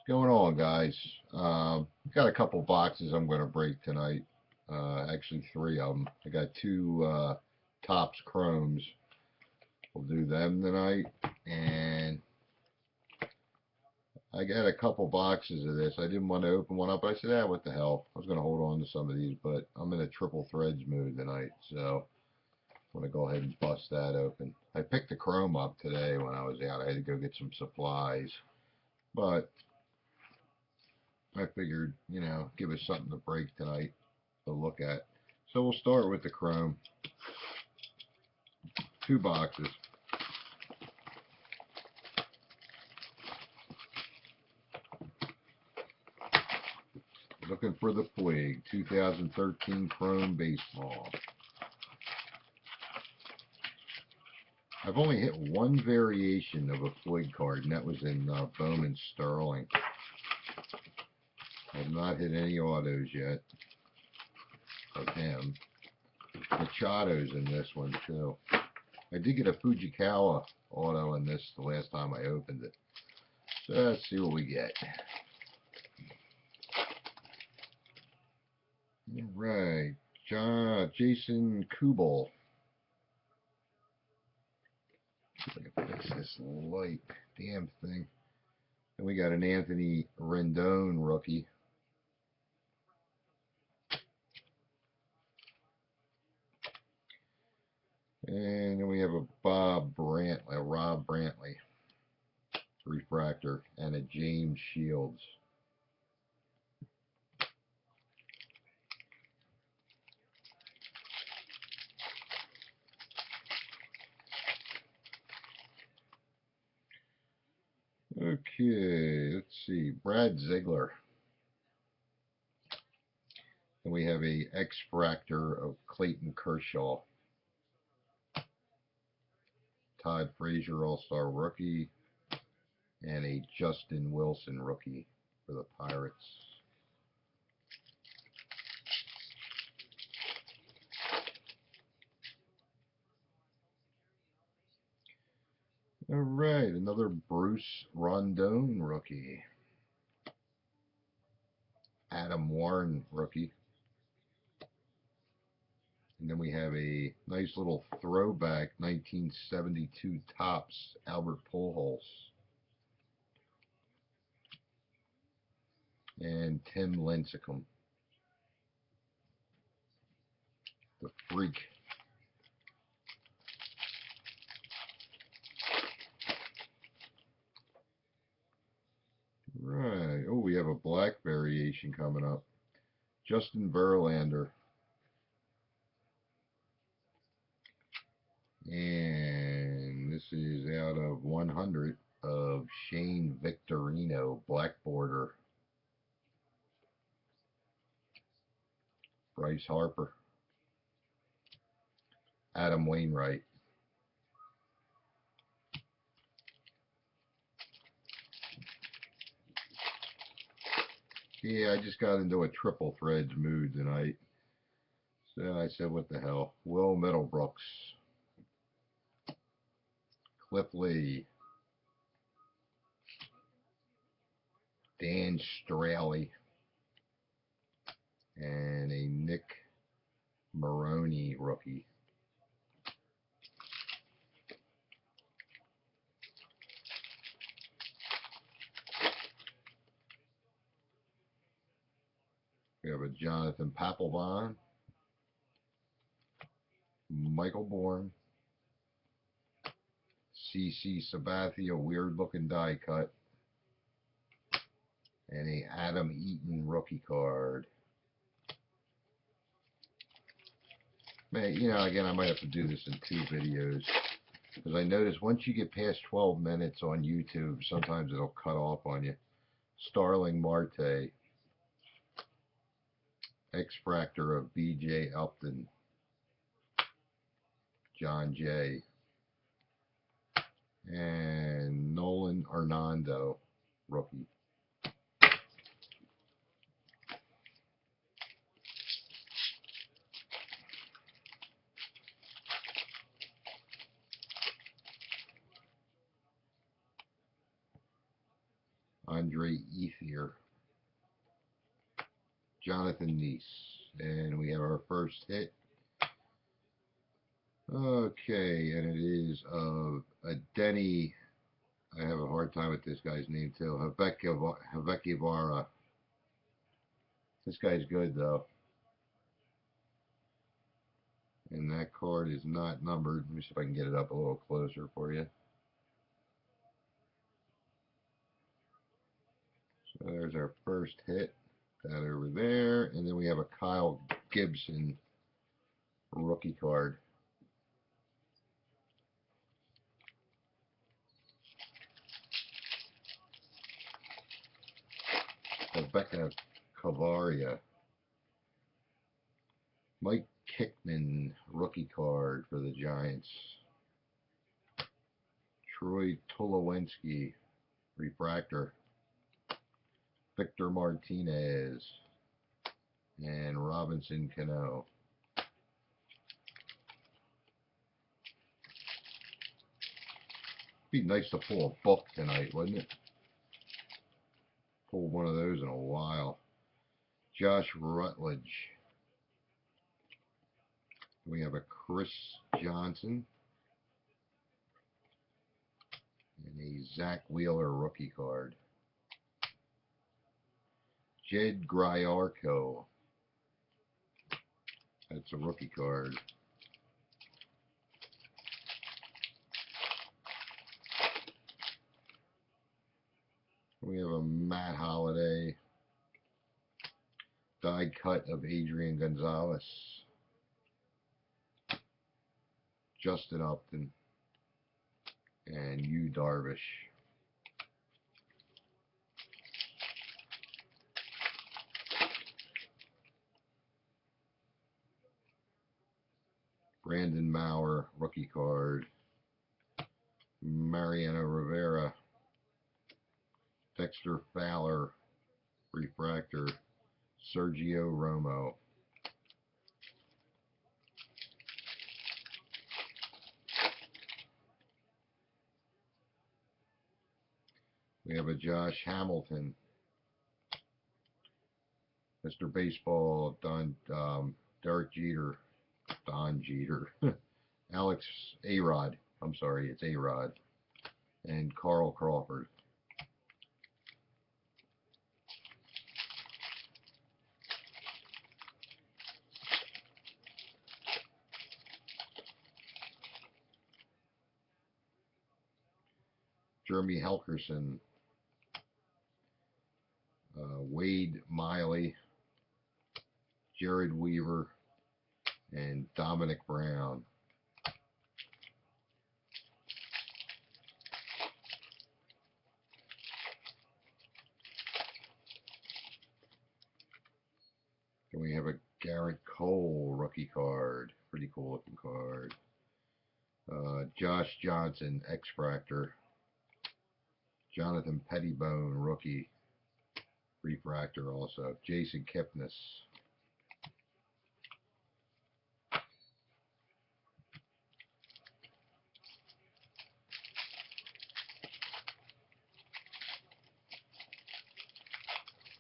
Going on, guys? Got a couple boxes I'm going to break tonight. Actually, three of them. I got two Topps Chromes. We'll do them tonight. And I got a couple boxes of this. I didn't want to open one up. I said, what the hell? I was going to hold on to some of these, but I'm in a triple threads mood tonight. So I'm going to go ahead and bust that open. I picked the Chrome up today when I was out. I had to go get some supplies. But I figured, give us something to break tonight to look at. So we'll start with the Chrome. Two boxes. Looking for the Puig 2013 Chrome Baseball. I've only hit one variation of a Puig card, and that was in Bowman Sterling. I have not hit any autos yet of him. Machado's in this one, too. I did get a Fujikawa auto in this the last time I opened it. So let's see what we get. All right, Jason Kubel. See if I can fix this light damn thing. And we got an Anthony Rendon rookie. And then we have a Rob Brantley refractor and a James Shields. Okay, let's see. Brad Ziegler. And we have a X-Fractor of Clayton Kershaw. Todd Frazier All-Star rookie. And a Justin Wilson rookie for the Pirates. All right, another Bruce Rondon rookie. Adam Warren rookie. And then we have a nice little throwback 1972 Topps Albert Pujols. And Tim Lincecum. The Freak. Right. Oh, we have a black variation coming up. Justin Verlander. And this is out of 100 of Shane Victorino, black border. Bryce Harper. Adam Wainwright. Yeah, I just got into a triple threads mood tonight. So I said, what the hell? Will Middlebrooks. Cliff Lee. Dan Straley. And a Nick Maroney rookie. We have a Jonathan Papelbon. Michael Bourne. CC Sabathia, weird looking die cut. And a Adam Eaton rookie card. Man, again, I might have to do this in two videos. Because I notice once you get past 12 minutes on YouTube, sometimes it'll cut off on you. Starling Marte. X-Fractor of B.J. Upton. John Jay. And Nolan Hernando, rookie. Andre Ethier, Jonathan Neese, and we have our first hit. Okay, and it is of a Denny. I have a hard time with this guy's name too. Havekivara. This guy's good though. And that card is not numbered. Let me see if I can get it up a little closer for you. So there's our first hit. That over there. And then we have a Kyle Gibson rookie card. Rebecca Cavaria. Mike Kickman rookie card for the Giants. Troy Tulowitzki refractor. Victor Martinez and Robinson Cano. Be nice to pull a book tonight, wouldn't it? Pulled one of those in a while. Josh Rutledge. We have a Chris Johnson and a Zach Wheeler rookie card. Jed Griarco. That's a rookie card. We have a Matt Holliday. Die cut of Adrian Gonzalez. Justin Upton. And Yu Darvish. Brandon Maurer, rookie card. Mariano Rivera. Dexter Fowler, refractor. Sergio Romo. We have a Josh Hamilton. Mr. Baseball, Derek Jeter. Don Jeter. Alex A-Rod. I'm sorry, it's A-Rod. And Carl Crawford. Jeremy Helkerson. Wade Miley. Jared Weaver. And Dominic Brown. Then we have a Garrett Cole rookie card. Pretty cool looking card. Josh Johnson, X-Fractor. Jonathan Pettibone, rookie. Refractor also. Jason Kipnis.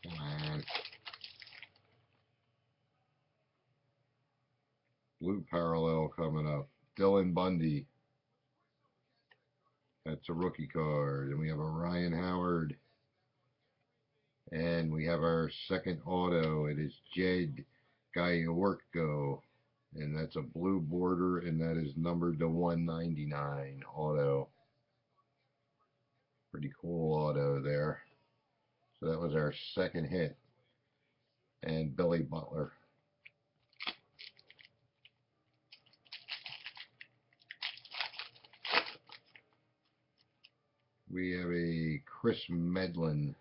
Come on. Blue parallel coming up. Dylan Bundy. That's a rookie card. And we have a Ryan Howard. And we have our second auto. It is Jed Gayorko. And that's a blue border, and that is numbered to 199 auto. Pretty cool auto there. So that was our second hit. And Billy Butler. We have a Chris Medlin.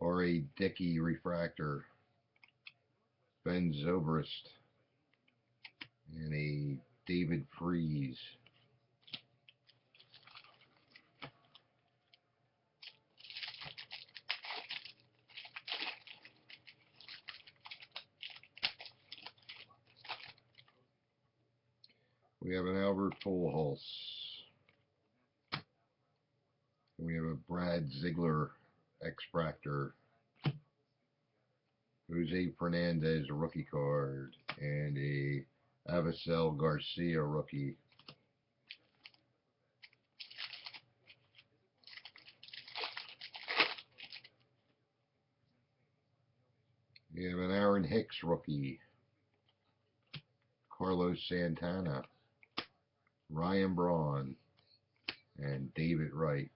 R.A. Dickey refractor. Ben Zobrist. And a David Freese. We have an Albert Pujols. We have a Brad Ziegler, X-Fractor. Jose Fernandez, a rookie card. And a Avisel Garcia rookie. We have an Aaron Hicks rookie. Carlos Santana. Ryan Braun. And David Wright.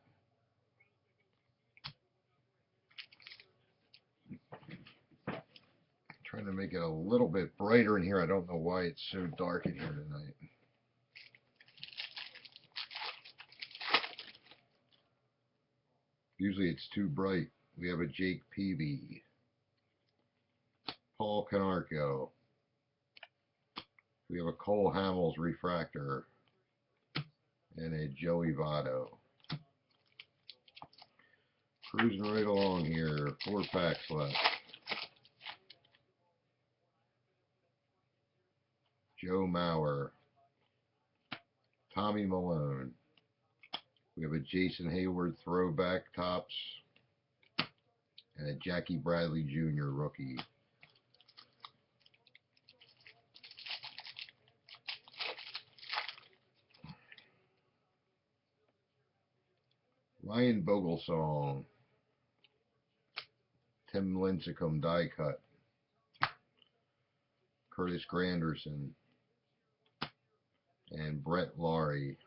Trying to make it a little bit brighter in here. I don't know why it's so dark in here tonight. Usually it's too bright. We have a Jake Peavy. Paul Canarco. We have a Cole Hamels refractor. And a Joey Votto. Cruising right along here. 4 packs left. Joe Mauer. Tommy Malone. We have a Jason Hayward throwback tops. And a Jackie Bradley Jr. rookie. Ryan Vogelsong. Tim Lincecum die cut. Curtis Granderson. And Brett Laurie.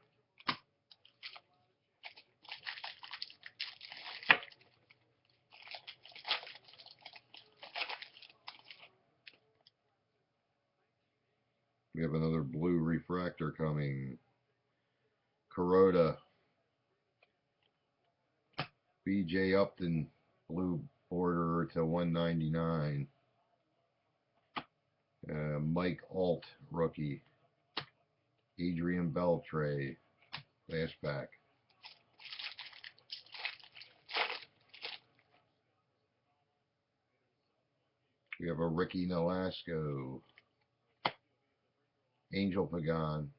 We have another blue refractor coming. Kuroda. B.J. Upton, blue border to 199. Mike Alt, rookie. Adrian Beltre, last pack. We have a Ricky Nolasco. Angel Pagan.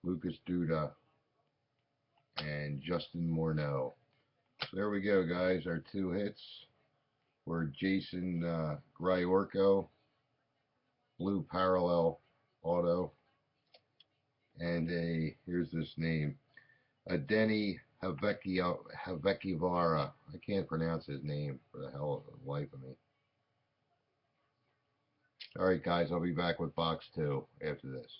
Lucas Duda. And Justin Morneau. So there we go, guys. Our 2 hits were Jason Griorco, blue parallel auto, and here's this name, Denny Havekivara. I can't pronounce his name for the hell of the life of me. All right, guys, I'll be back with box 2 after this.